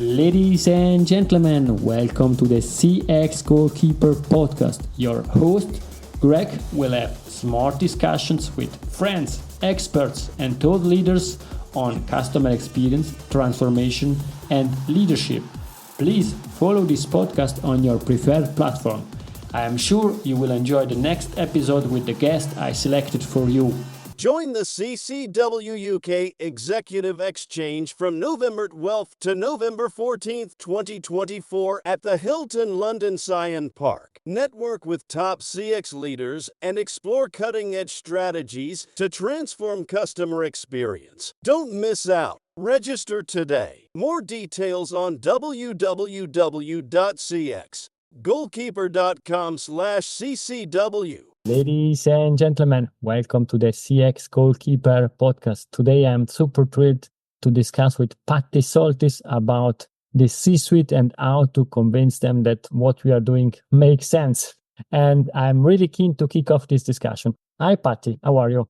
Ladies and gentlemen, welcome to the CX Goalkeeper Podcast. Your host, Greg, will have smart discussions with friends, experts, and thought leaders on customer experience, transformation, and leadership. Please follow this podcast on your preferred platform. I am sure you will enjoy the next episode with the guest I selected for you. Join the CCW UK Executive Exchange from November 12th to November 14th, 2024 at the Hilton London Scion Park. Network with top CX leaders and explore cutting-edge strategies to transform customer experience. Don't miss out. Register today. More details on www.cxgoalkeeper.com/CCW. Ladies and gentlemen, welcome to the CX Goalkeeper Podcast. Today I'm super thrilled to discuss with Patty Soltis about the C-suite and how to convince them that what we are doing makes sense. And I'm really keen to kick off this discussion. Hi, Patty. How are you?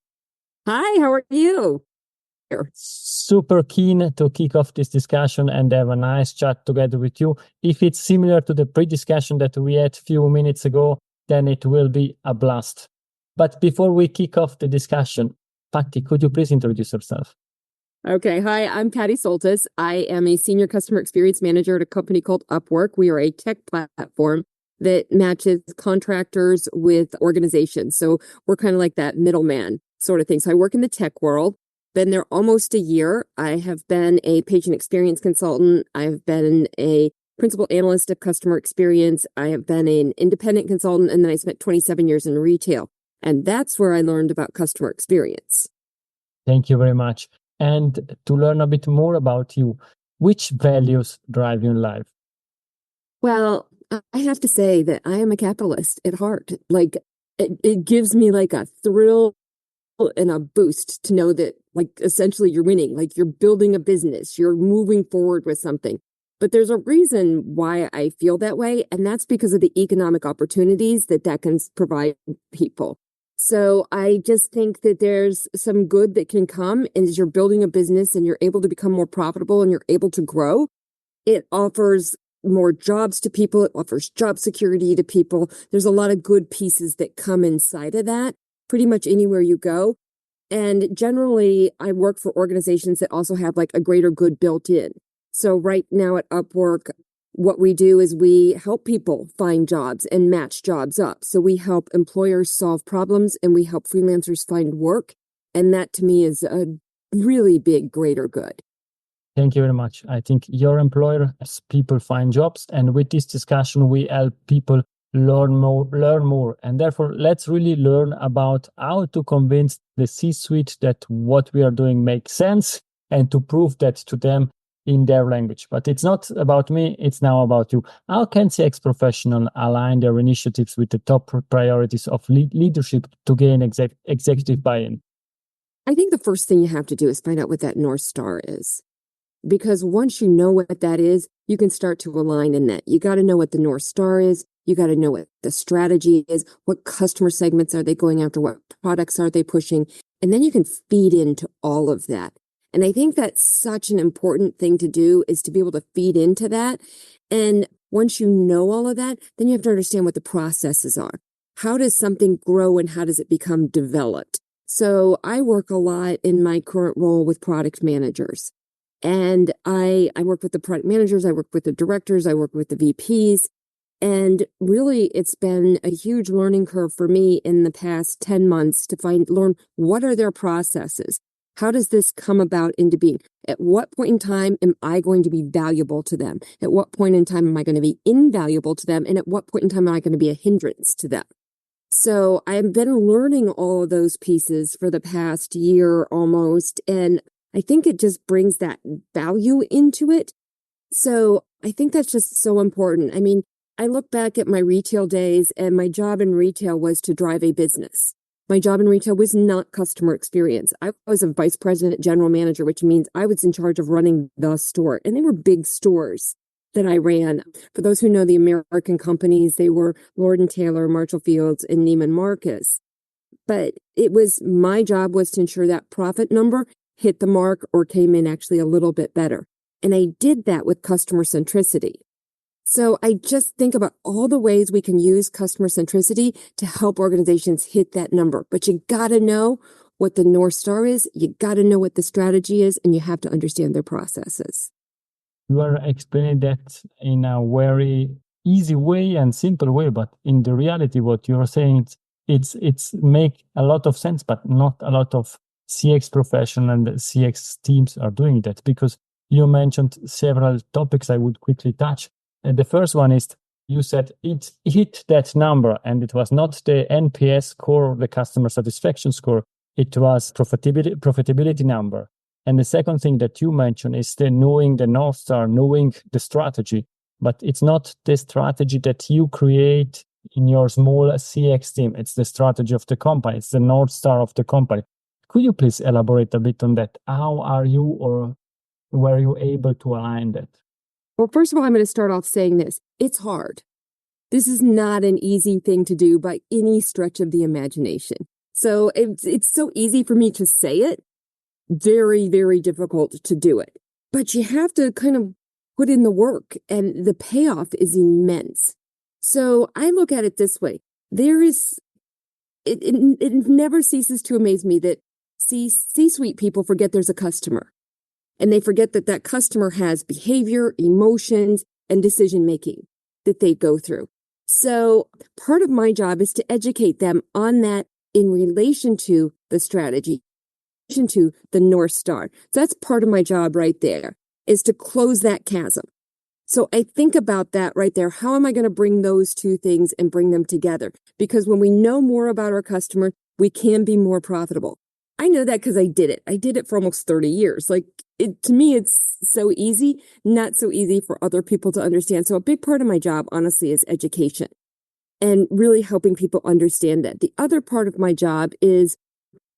Hi, how are you? Super keen to kick off this discussion and have a nice chat together with you. If it's similar to the pre-discussion that we had a few minutes ago, then it will be a blast. But before we kick off the discussion, Patty, could you please introduce yourself? Okay. Hi, I'm Patty Soltis. I am a senior customer experience manager at a company called Upwork. We are a tech platform that matches contractors with organizations. So we're kind of like that middleman sort of thing. So I work in the tech world. Been there almost a year. I have been a patient experience consultant. I've been a principal analyst of customer experience. I have been an independent consultant, and then I spent 27 years in retail. And that's where I learned about customer experience. Thank you very much. And to learn a bit more about you, which values drive you in life? Well, I have to say that I am a capitalist at heart. Like, it gives me like a thrill and a boost to know that, like, essentially you're winning, like you're building a business, you're moving forward with something. But there's a reason why I feel that way, and that's because of the economic opportunities that can provide people. So I just think that there's some good that can come as you're building a business and you're able to become more profitable and you're able to grow. It offers more jobs to people. It offers job security to people. There's a lot of good pieces that come inside of that, pretty much anywhere you go. And generally, I work for organizations that also have like a greater good built in. So right now at Upwork, what we do is we help people find jobs and match jobs up. So we help employers solve problems and we help freelancers find work. And that to me is a really big greater good. Thank you very much. I think your employer helps people find jobs. And with this discussion, we help people learn more. And therefore, let's really learn about how to convince the C-suite that what we are doing makes sense and to prove that to them in their language. But it's not about me, it's now about you. How can CX professionals align their initiatives with the top priorities of leadership to gain executive buy-in? I think the first thing you have to do is find out what that North Star is. Because once you know what that is, you can start to align in that. You got to know what the North Star is. You got to know what the strategy is. What customer segments are they going after? What products are they pushing? And then you can feed into all of that. And I think that's such an important thing to do, is to be able to feed into that. And once you know all of that, then you have to understand what the processes are. How does something grow and how does it become developed? So I work a lot in my current role with product managers. And I work with the product managers, I work with the directors, I work with the VPs. And really, it's been a huge learning curve for me in the past 10 months to learn what are their processes. How does this come about into being? At what point in time am I going to be valuable to them? At what point in time am I going to be invaluable to them? And at what point in time am I going to be a hindrance to them? So I've been learning all of those pieces for the past year almost. And I think it just brings that value into it. So I think that's just so important. I mean, I look back at my retail days and my job in retail was to drive a business. My job in retail was not customer experience. I was a vice president, general manager, which means I was in charge of running the store. And they were big stores that I ran. For those who know the American companies, they were Lord & Taylor, Marshall Fields, and Neiman Marcus. But my job was to ensure that profit number hit the mark or came in actually a little bit better. And I did that with customer centricity. So I just think about all the ways we can use customer centricity to help organizations hit that number. But you got to know what the North Star is. You got to know what the strategy is, and you have to understand their processes. You are explaining that in a very easy way and simple way, but in the reality, what you're saying, it's make a lot of sense, but not a lot of CX professional and CX teams are doing that, because you mentioned several topics I would quickly touch. And the first one is, you said it hit that number, and it was not the NPS score, the customer satisfaction score, it was profitability number. And the second thing that you mentioned is the knowing the North Star, knowing the strategy, but it's not the strategy that you create in your small CX team. It's the strategy of the company. It's the North Star of the company. Could you please elaborate a bit on that? How are you, or were you able to align that? Well, first of all, I'm going to start off saying this. It's hard. This is not an easy thing to do by any stretch of the imagination. So it's so easy for me to say it. Very, very difficult to do it. But you have to kind of put in the work, and the payoff is immense. So I look at it this way. It never ceases to amaze me that C-suite people forget there's a customer. And they forget that that customer has behavior, emotions, and decision-making that they go through. So part of my job is to educate them on that in relation to the strategy, to the North Star. So that's part of my job right there, is to close that chasm. So I think about that right there. How am I going to bring those two things and bring them together? Because when we know more about our customer, we can be more profitable. I know that because I did it. I did it for almost 30 years. To me, it's so easy, not so easy for other people to understand. So a big part of my job, honestly, is education and really helping people understand that. The other part of my job is,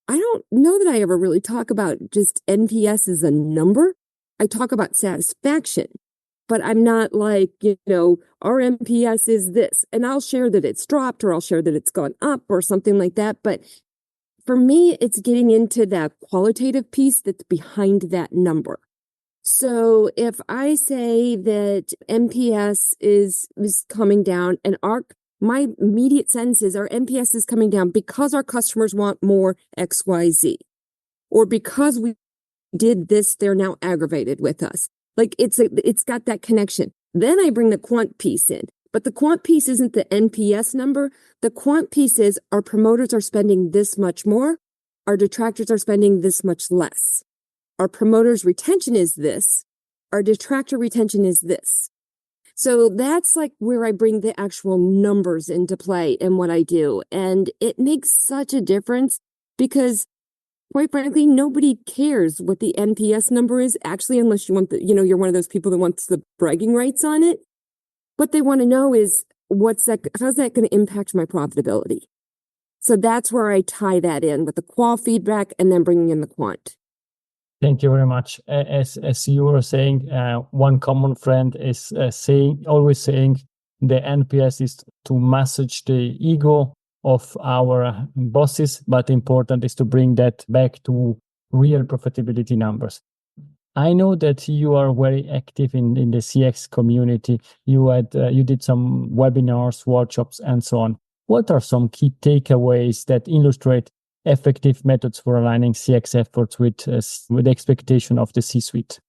I don't know that I ever really talk about just NPS as a number. I talk about satisfaction, but I'm not like, our NPS is this, and I'll share that it's dropped, or I'll share that it's gone up or something like that. But for me, it's getting into that qualitative piece that's behind that number. So if I say that NPS is coming down, and my immediate sentence is our NPS is coming down because our customers want more XYZ, or because we did this, they're now aggravated with us. It's got that connection. Then I bring the quant piece in. But the quant piece isn't the NPS number. The quant piece is our promoters are spending this much more. Our detractors are spending this much less. Our promoters' retention is this. Our detractor retention is this. So that's where I bring the actual numbers into play in what I do. And it makes such a difference because, quite frankly, nobody cares what the NPS number is actually, unless you want you're one of those people that wants the bragging rights on it. What they want to know is how's that going to impact my profitability? So that's where I tie that in with the qual feedback and then bringing in the quant. Thank you very much. As you were saying, one common friend is always saying the NPS is to massage the ego of our bosses, but important is to bring that back to real profitability numbers. I know that you are very active in the CX community. You did some webinars, workshops, and so on. What are some key takeaways that illustrate effective methods for aligning CX efforts with the expectation of the C-suite?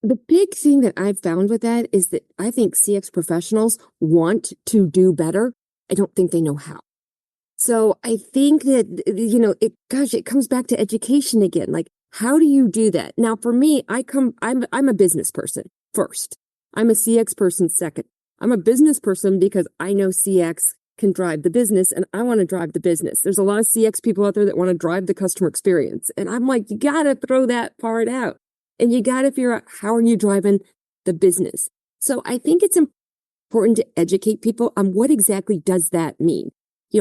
The big thing that I've found with that is that I think CX professionals want to do better. I don't think they know how. So I think that, it comes back to education again. How do you do that? Now, for me, I'm a business person first. I'm a CX person second. I'm a business person because I know CX can drive the business and I want to drive the business. There's a lot of CX people out there that want to drive the customer experience. And I'm like, you got to throw that part out and you got to figure out how are you driving the business. So I think it's important to educate people on what exactly does that mean.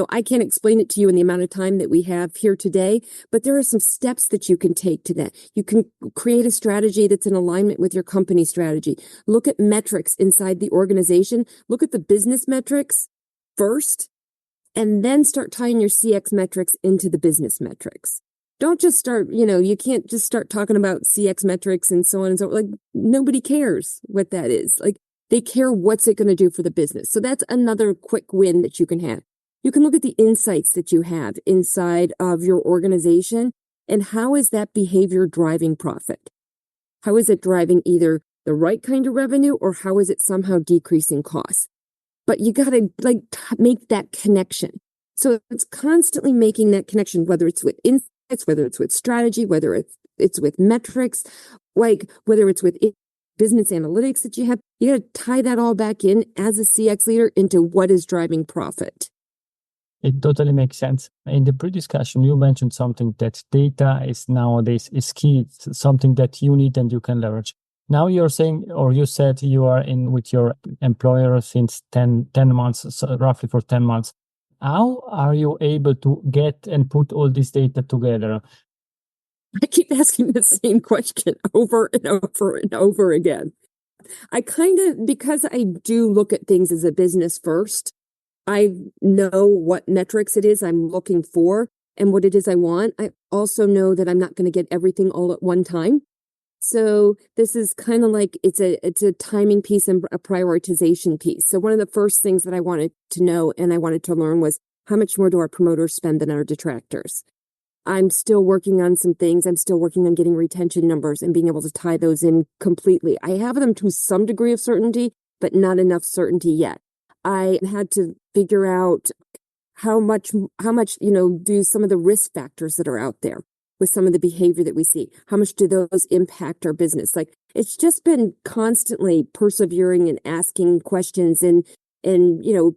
I can't explain it to you in the amount of time that we have here today, but there are some steps that you can take to that. You can create a strategy that's in alignment with your company strategy. Look at metrics inside the organization. Look at the business metrics first, and then start tying your CX metrics into the business metrics. Don't just start, you can't just start talking about CX metrics and so on and so on. Like, nobody cares what that is. Like, they care what's it going to do for the business. So that's another quick win that you can have. You can look at the insights that you have inside of your organization and how is that behavior driving profit? How is it driving either the right kind of revenue or how is it somehow decreasing costs? But you got to make that connection. So it's constantly making that connection, whether it's with insights, whether it's with strategy, whether it's with metrics, like whether it's with business analytics that you have. You got to tie that all back in as a CX leader into what is driving profit. It totally makes sense. In the pre-discussion, you mentioned something that data is nowadays is key. It's something that you need and you can leverage. Now you're saying, or you said you are in with your employer since 10 months, so roughly for 10 months. How are you able to get and put all this data together? I keep asking the same question over and over and over again. Because I do look at things as a business first, I know what metrics it is I'm looking for and what it is I want. I also know that I'm not going to get everything all at one time. So this is kind of like it's a timing piece and a prioritization piece. So one of the first things that I wanted to know and I wanted to learn was how much more do our promoters spend than our detractors? I'm still working on some things. I'm still working on getting retention numbers and being able to tie those in completely. I have them to some degree of certainty, but not enough certainty yet. I had to figure out how much, do some of the risk factors that are out there with some of the behavior that we see, how much do those impact our business? Like, it's just been constantly persevering and asking questions and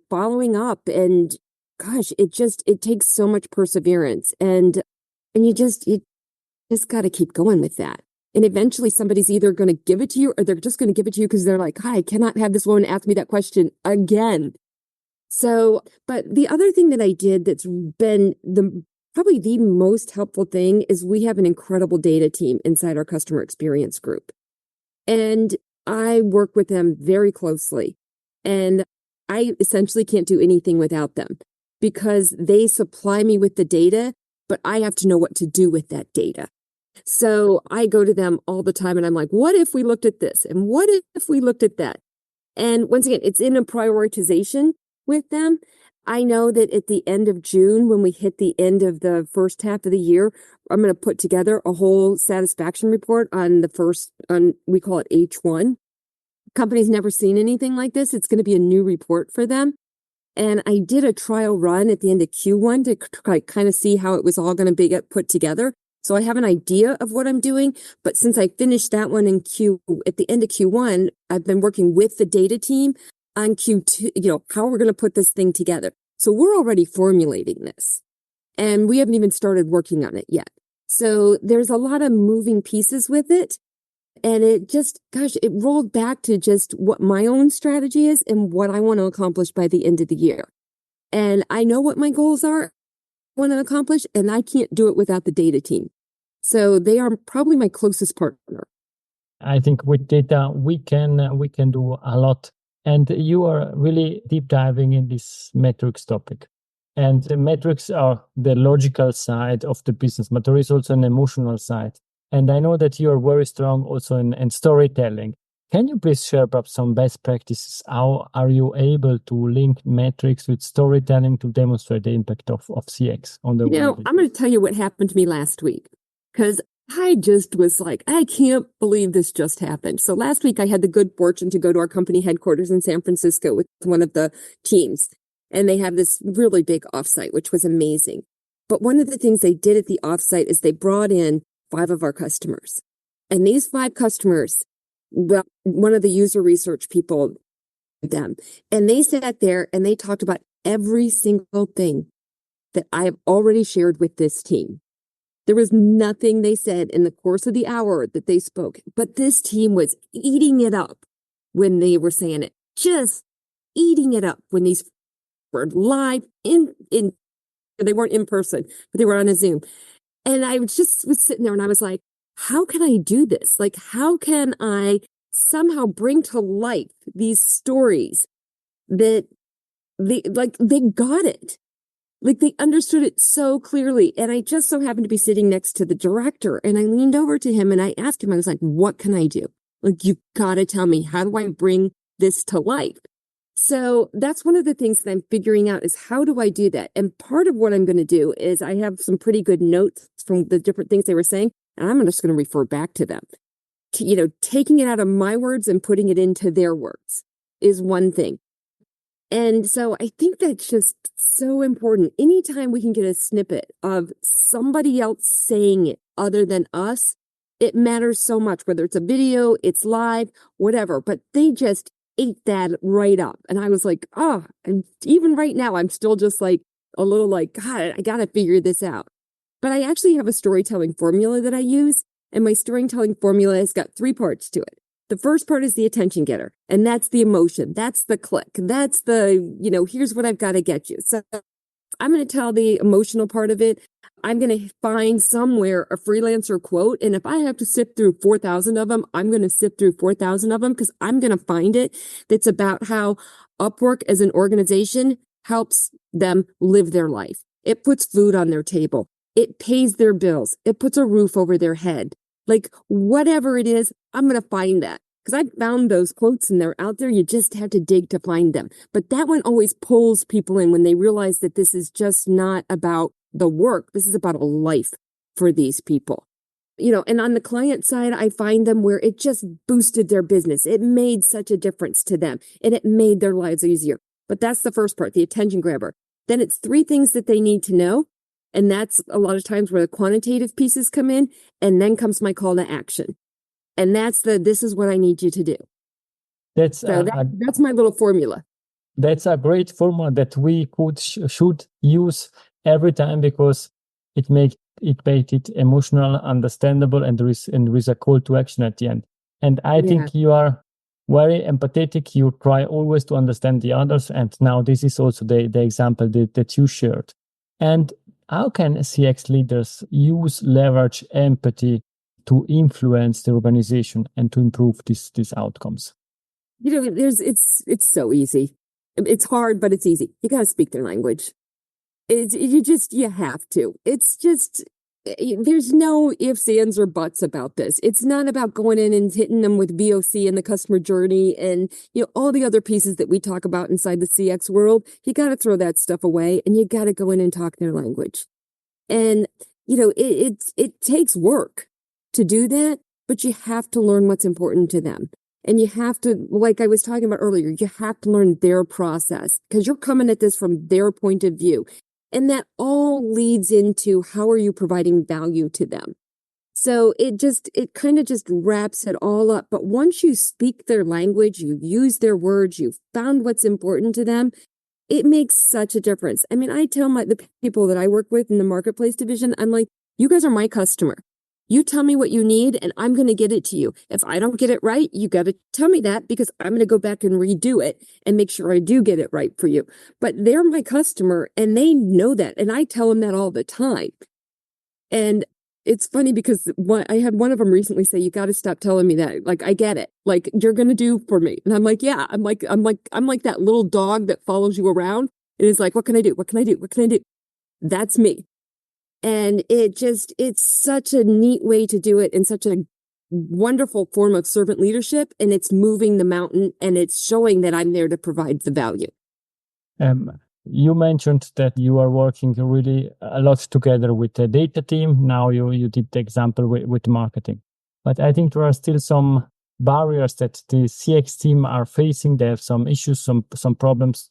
following up. And gosh, it takes so much perseverance and you just got to keep going with that. And eventually somebody's either going to give it to you or they're just going to give it to you because they're like, I cannot have this woman ask me that question again. So, but the other thing that I did that's been probably the most helpful thing is we have an incredible data team inside our customer experience group. And I work with them very closely. And I essentially can't do anything without them because they supply me with the data, but I have to know what to do with that data. So I go to them all the time and I'm like, what if we looked at this? And what if we looked at that? And once again, it's in a prioritization with them. I know that at the end of June, when we hit the end of the first half of the year, I'm going to put together a whole satisfaction report on we call it H1. Company's never seen anything like this. It's going to be a new report for them. And I did a trial run at the end of Q1 to kind of see how it was all going to be put together. So I have an idea of what I'm doing, but since I finished that one at the end of Q1, I've been working with the data team on Q2, how we're going to put this thing together. So we're already formulating this and we haven't even started working on it yet. So there's a lot of moving pieces with it. And it rolled back to just what my own strategy is and what I want to accomplish by the end of the year. And I know what my goals are. Want to accomplish, and I can't do it without the data team. So they are probably my closest partner. I think with data, we can do a lot. And you are really deep diving in this metrics topic. And the metrics are the logical side of the business, but there is also an emotional side. And I know that you are very strong also in storytelling. Can you please share perhaps some best practices? How are you able to link metrics with storytelling to demonstrate the impact of CX on the organization? I'm going to tell you what happened to me last week because I just was like, I can't believe this just happened. So last week I had the good fortune to go to our company headquarters in San Francisco with one of the teams. And they have this really big offsite, which was amazing. But one of the things they did at the offsite is they brought in 5 of our customers. And these 5 customers, well, one of the user research people, them, and they sat there and they talked about every single thing that I have already shared with this team. There was nothing they said in the course of the hour that they spoke, but this team was eating it up when they were saying it, just eating it up when these were live they weren't in person, but they were on a Zoom. And I was sitting there and I was like, how can I do this? Like, how can I somehow bring to life these stories that they got it? Like they understood it so clearly. And I just so happened to be sitting next to the director and I leaned over to him and I asked him, I was like, what can I do? Like, you got to tell me, how do I bring this to life? So that's one of the things that I'm figuring out is how do I do that? And part of what I'm going to do is I have some pretty good notes from the different things they were saying, and I'm just going to refer back to them. Taking it out of my words and putting it into their words is one thing. And so I think that's just so important. Anytime we can get a snippet of somebody else saying it other than us, it matters so much, whether it's a video, it's live, whatever. But they just ate that right up. And I was like, and even right now, I'm still just like a little like, God, I got to figure this out. But I actually have a storytelling formula that I use. And my storytelling formula has got 3 parts to it. The first part is the attention getter. And that's the emotion. That's the click. That's the, here's what I've got to get you. So I'm going to tell the emotional part of it. I'm going to find somewhere a freelancer quote. And if I have to sift through 4,000 of them, I'm going to sift through 4,000 of them because I'm going to find it that's about how Upwork as an organization helps them live their life. It puts food on their table. It pays their bills. It puts a roof over their head. Like whatever it is, I'm going to find that. Because I found those quotes and they're out there. You just have to dig to find them. But that one always pulls people in when they realize that this is just not about the work. This is about a life for these people. And on the client side, I find them where it just boosted their business. It made such a difference to them and it made their lives easier. But that's the first part, the attention grabber. Then it's 3 things that they need to know. And that's a lot of times where the quantitative pieces come in. And then comes my call to action. And that's this is what I need you to do. That's my little formula. That's a great formula that we should use every time because it makes it emotional, understandable, and there is a call to action at the end. And I think you are very empathetic. You try always to understand the others. And now this is also the example that you shared. And how can CX leaders leverage empathy to influence the organization and to improve these outcomes? It's so easy. It's hard, but it's easy. You got to speak their language. You have to. It's just, there's no ifs, ands, or buts about this. It's not about going in and hitting them with VOC and the customer journey and, all the other pieces that we talk about inside the CX world. You got to throw that stuff away and you got to go in and talk their language. And, it takes work to do that, but you have to learn what's important to them. And you have to, like I was talking about earlier, you have to learn their process because you're coming at this from their point of view. And that all leads into how are you providing value to them? So it kind of just wraps it all up. But once you speak their language, you use their words, you've found what's important to them, it makes such a difference. I mean, I tell the people that I work with in the marketplace division, I'm like, you guys are my customer. You tell me what you need and I'm going to get it to you. If I don't get it right, you got to tell me that because I'm going to go back and redo it and make sure I do get it right for you. But they're my customer and they know that. And I tell them that all the time. And it's funny because I had one of them recently say, you got to stop telling me that. Like, I get it. Like, you're going to do for me. And I'm like, yeah, I'm like that little dog that follows you around. And is like, what can I do? What can I do? What can I do? That's me. And it's such a neat way to do it and such a wonderful form of servant leadership. And it's moving the mountain and it's showing that I'm there to provide the value. You mentioned that you are working really a lot together with the data team. Now you did the example with marketing. But I think there are still some barriers that the CX team are facing. They have some issues, some problems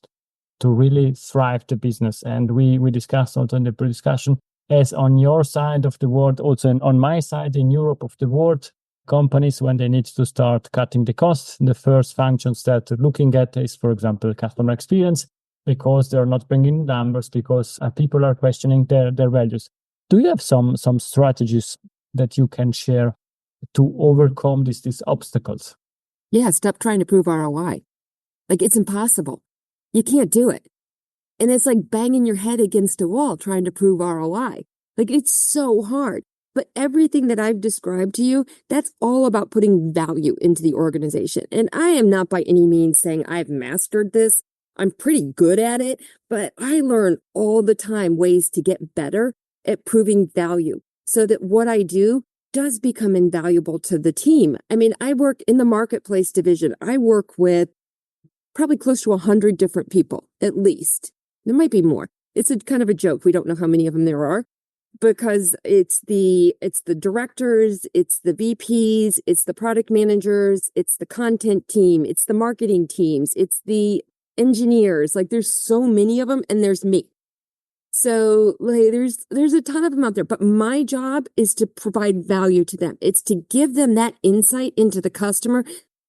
to really thrive the business. And we discussed also in the pre-discussion, as on your side of the world, also on my side in Europe of the world, companies, when they need to start cutting the costs, the first functions that they're looking at is, for example, customer experience, because they're not bringing numbers, because people are questioning their values. Do you have some strategies that you can share to overcome these obstacles? Yeah, stop trying to prove ROI. Like, it's impossible. You can't do it. And it's like banging your head against a wall trying to prove ROI. Like, it's so hard. But everything that I've described to you, that's all about putting value into the organization. And I am not by any means saying I've mastered this. I'm pretty good at it, but I learn all the time ways to get better at proving value so that what I do does become invaluable to the team. I mean, I work in the marketplace division. I work with probably close to 100 different people, at least. There might be more. It's a kind of a joke. We don't know how many of them there are because it's the directors, it's the VPs, it's the product managers, it's the content team, it's the marketing teams, it's the engineers. Like there's so many of them, and there's me. So like there's a ton of them out there, but my job is to provide value to them. It's to give them that insight into the customer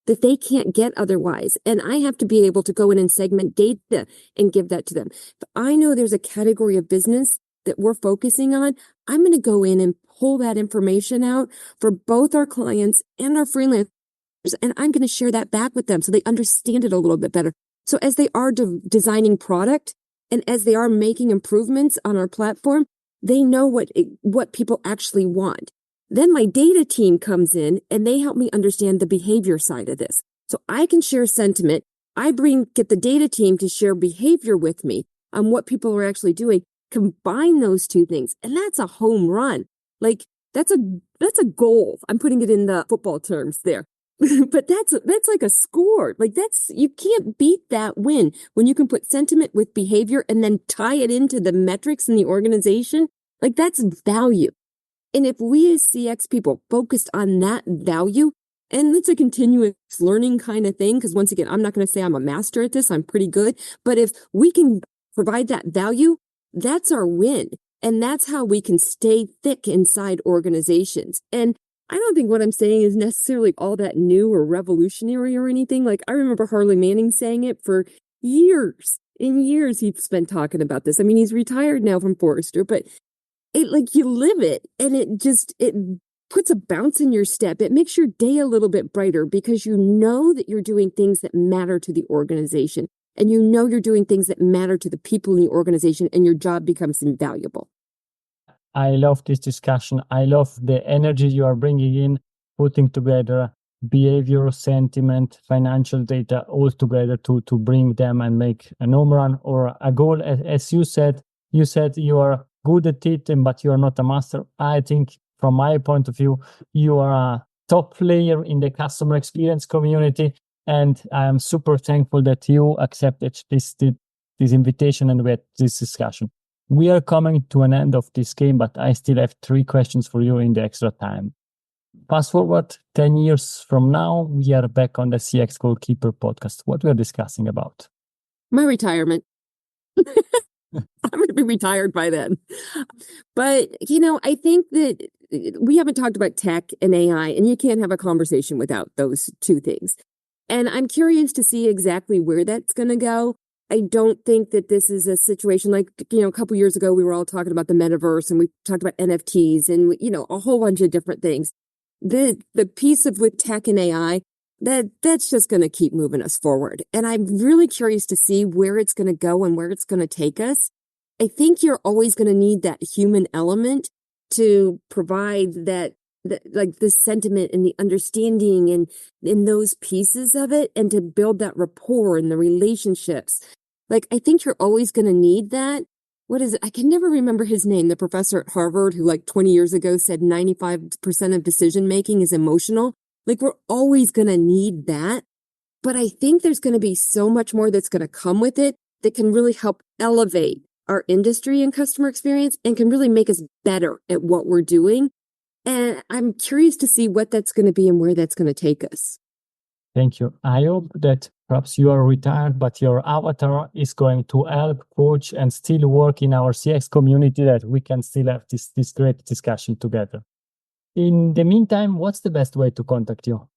that they can't get otherwise. And I have to be able to go in and segment data and give that to them. If I know there's a category of business that we're focusing on, I'm going to go in and pull that information out for both our clients and our freelancers. And I'm going to share that back with them so they understand it a little bit better. So as they are designing product and as they are making improvements on our platform, they know what people actually want. Then my data team comes in and they help me understand the behavior side of this. So I can share sentiment. I get the data team to share behavior with me on what people are actually doing. Combine those two things, and that's a home run. Like that's a goal. I'm putting it in the football terms there. But that's like a score. Like you can't beat that win when you can put sentiment with behavior and then tie it into the metrics in the organization. Like that's value. And if we as CX people focused on that value, and it's a continuous learning kind of thing, because once again, I'm not going to say I'm a master at this, I'm pretty good. But if we can provide that value, that's our win. And that's how we can stay thick inside organizations. And I don't think what I'm saying is necessarily all that new or revolutionary or anything. Like I remember Harley Manning saying it for years. In years, he's been talking about this. I mean, he's retired now from Forrester, but you live it, and it puts a bounce in your step. It makes your day a little bit brighter because you know that you're doing things that matter to the organization, and you know you're doing things that matter to the people in the organization, and your job becomes invaluable. I love this discussion. I love the energy you are bringing in, putting together behavior, sentiment, financial data all together to bring them and make a home run or a goal. As you said you are good at it, but you are not a master. I think from my point of view, you are a top player in the customer experience community. And I am super thankful that you accepted this invitation and we had this discussion. We are coming to an end of this game, but I still have 3 questions for you in the extra time. Fast forward 10 years from now, we are back on the CX Goalkeeper podcast. What we are discussing about? My retirement. I'm going to be retired by then. But, I think that we haven't talked about tech and AI, and you can't have a conversation without those two things. And I'm curious to see exactly where that's going to go. I don't think that this is a situation like, a couple years ago, we were all talking about the metaverse and we talked about NFTs and, a whole bunch of different things. The piece with tech and AI, that's just going to keep moving us forward. And I'm really curious to see where it's going to go and where it's going to take us. I think you're always going to need that human element to provide that like the sentiment and the understanding and in those pieces of it, and to build that rapport and the relationships. Like, I think you're always going to need that. What is it? I can never remember his name, the professor at Harvard who 20 years ago said 95% of decision making is emotional. Like, we're always going to need that. But I think there's going to be so much more that's going to come with it that can really help elevate our industry and customer experience and can really make us better at what we're doing. And I'm curious to see what that's going to be and where that's going to take us. Thank you. I hope that perhaps you are retired, but your avatar is going to help, coach, and still work in our CX community, that we can still have this great discussion together. In the meantime, what's the best way to contact you?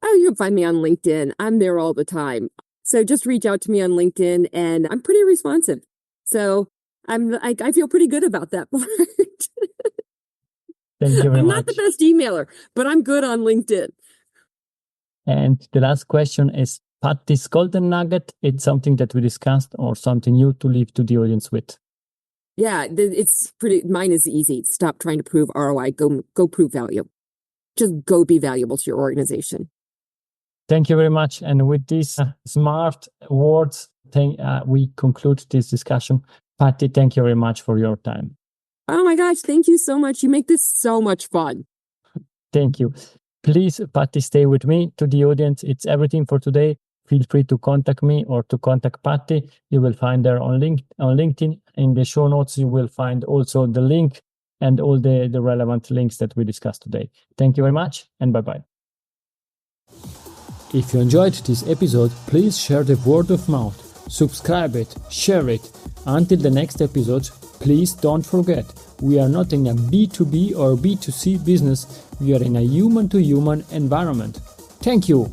Oh, you can find me on LinkedIn. I'm there all the time. So just reach out to me on LinkedIn, and I'm pretty responsive. So I feel pretty good about that part. Thank you very I'm much. not the best emailer, but I'm good on LinkedIn. And the last question is, Patty's golden nugget, it's something that we discussed or something new to leave to the audience with? Yeah, mine is easy. Stop trying to prove ROI. Go prove value. Just go be valuable to your organization. Thank you very much. And with these smart words, we conclude this discussion. Patty, thank you very much for your time. Oh my gosh, thank you so much. You make this so much fun. Thank you. Please, Patty, stay with me. To the audience, it's everything for today. Feel free to contact me or to contact Patty. You will find her on LinkedIn. In the show notes, you will find also the link and all the relevant links that we discussed today. Thank you very much, and bye-bye. If you enjoyed this episode, please share the word of mouth. Subscribe it, share it. Until the next episode, please don't forget, we are not in a B2B or B2C business, we are in a human-to-human environment. Thank you!